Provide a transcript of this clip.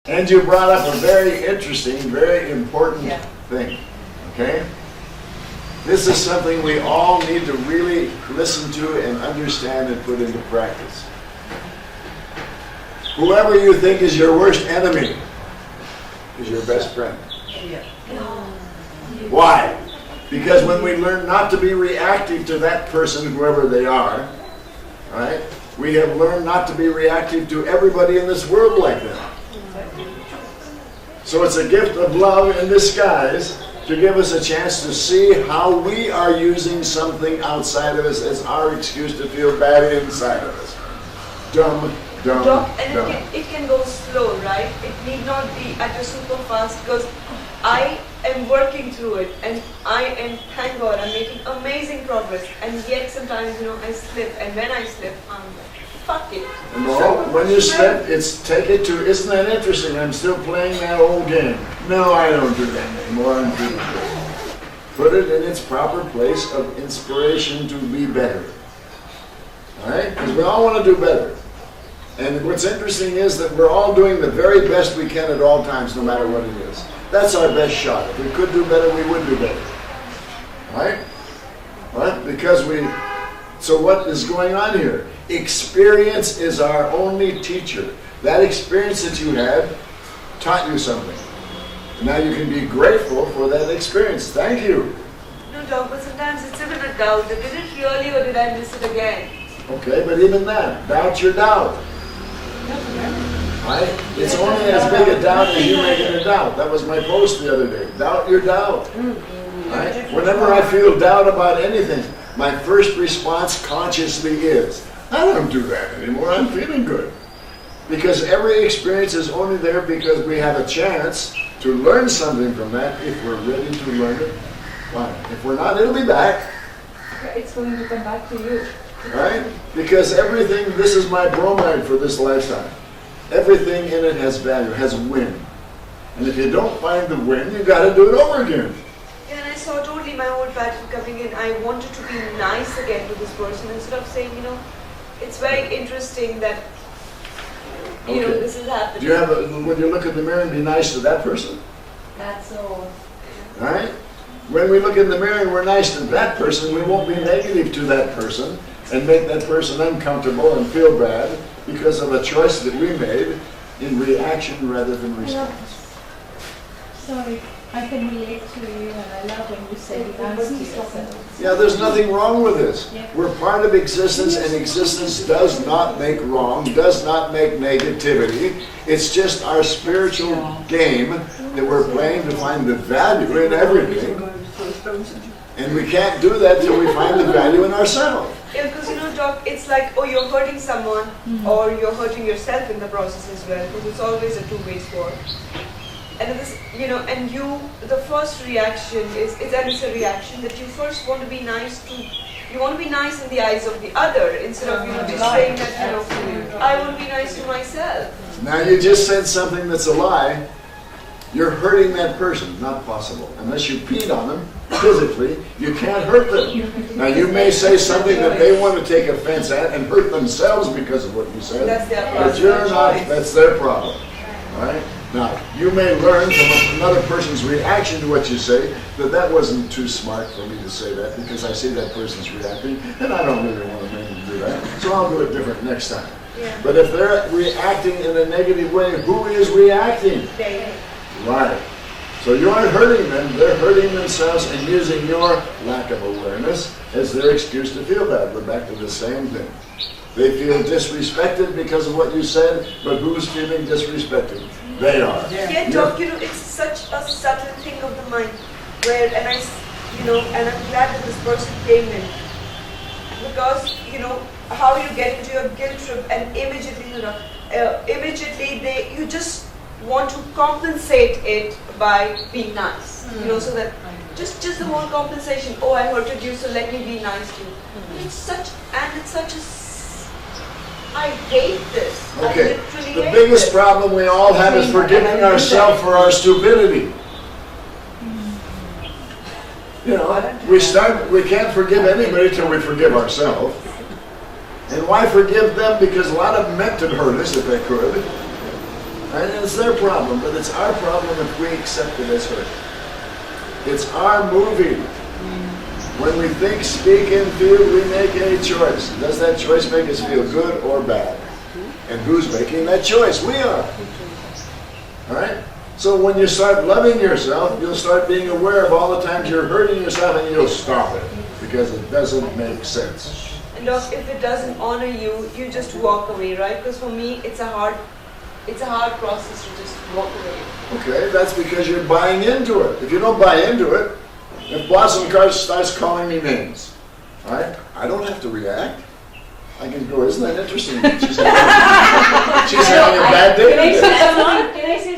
And you brought up a very interesting, very important thing, okay? This is something we all need to really listen to and understand and put into practice. Whoever you think is your worst enemy is your best friend. Why? Because when we learn not to be reactive to that person, whoever they are, right? We have learned not to be reactive to everybody in this world like that. So it's a gift of love in disguise to give us a chance to see how we are using something outside of us as our excuse to feel bad inside of us. Dumb. And it can go slow, right? It need not be at a super fast, because I am working through it, and I am, thank God, I'm making amazing progress, and yet sometimes, I slip, and when I slip, I'm like, fuck it. No, when you slip, take it to, isn't that interesting? I'm still playing that old game. No, I don't do that anymore. I'm doing it. Put it in its proper place of inspiration to be better. All right? Because we all want to do better. And what's interesting is that we're all doing the very best we can at all times, no matter what it is. That's our best shot. If we could do better, we would do better. Right? Right? Because so what is going on here? Experience is our only teacher. That experience that you had taught you something. Now you can be grateful for that experience. Thank you. No, Doc, but sometimes it's even a doubt. Did it really, or did I miss it again? Okay, but even that, doubt your doubt. Right? It's only as big a doubt as you make it a doubt. That was my post the other day. Doubt your doubt. Right? Whenever I feel doubt about anything, my first response consciously is, I don't do that anymore. I'm feeling good. Because every experience is only there because we have a chance to learn something from that if we're ready to learn it. Fine. If we're not, it'll be back. It's going to come back to you. Right? Because everything, this is my bromide for this lifetime. Everything in it has value, has win. And if you don't find the win, you got to do it over again. Yeah, and I saw totally my old pattern coming in. I wanted to be nice again to this person instead of saying, it's very interesting that, this is happening. Do you have when you look in the mirror and be nice to that person? That's all. Right? When we look in the mirror and we're nice to that person, we won't be negative to that person and make that person uncomfortable and feel bad because of a choice that we made in reaction rather than response. Sorry, I can relate to you, and I love when you say nice to yourself. Yeah, there's nothing wrong with this. We're part of existence, and existence does not make wrong, does not make negativity. It's just our spiritual game that we're playing to find the value in everything. And we can't do that till we find the value in ourselves. Yeah, because Doc, it's like, you're hurting someone, or you're hurting yourself in the process as well, because it's always a two-way sword. And this, and the first reaction it's a reaction that you first want to be nice to, you want to be nice in the eyes of the other, instead of, just saying that, I want to be nice to myself. Now you just said something that's a lie. You're hurting that person. Not possible. Unless you peed on them physically, you can't hurt them. Now you may say something that they want to take offense at and hurt themselves because of what you said. That's their problem. But you're not. That's their problem. Right? Now, you may learn from another person's reaction to what you say that wasn't too smart for me to say that because I see that person's reacting and I don't really want to make them do that. So I'll do it different next time. Yeah. But if they're reacting in a negative way, who is reacting? They. Right. So you aren't hurting them, they're hurting themselves and using your lack of awareness as their excuse to feel bad. We're back to the same thing. They feel disrespected because of what you said, but who's feeling disrespected? They are. Yeah, Doc, it's such a subtle thing of the mind where, and I'm glad that this person came in. Because, how you get into your guilt trip and immediately, you just want to compensate it by being nice. So that just the whole compensation. Oh, I hurted you, so let me be nice to you. It's such a I hate this. Okay. I literally The hate biggest this. problem we all have is forgiving ourselves for our stupidity. We can't forgive anybody till we forgive ourselves. And why forgive them? Because a lot of them meant to hurt us if they could. And it's their problem, but it's our problem if we accept it as hurt. It's our movie. When we think, speak, and feel, we make a choice. Does that choice make us feel good or bad? And who's making that choice? We are. All right? So when you start loving yourself, you'll start being aware of all the times you're hurting yourself, and you'll stop it because it doesn't make sense. And Doc, if it doesn't honor you, you just walk away, right? Because for me, it's a hard process to just walk away. Okay, that's because you're buying into it. If you don't buy into it, if Blossom Card starts calling me names, all right, I don't have to react. I can go, isn't that interesting? She's having a bad day Can today. I say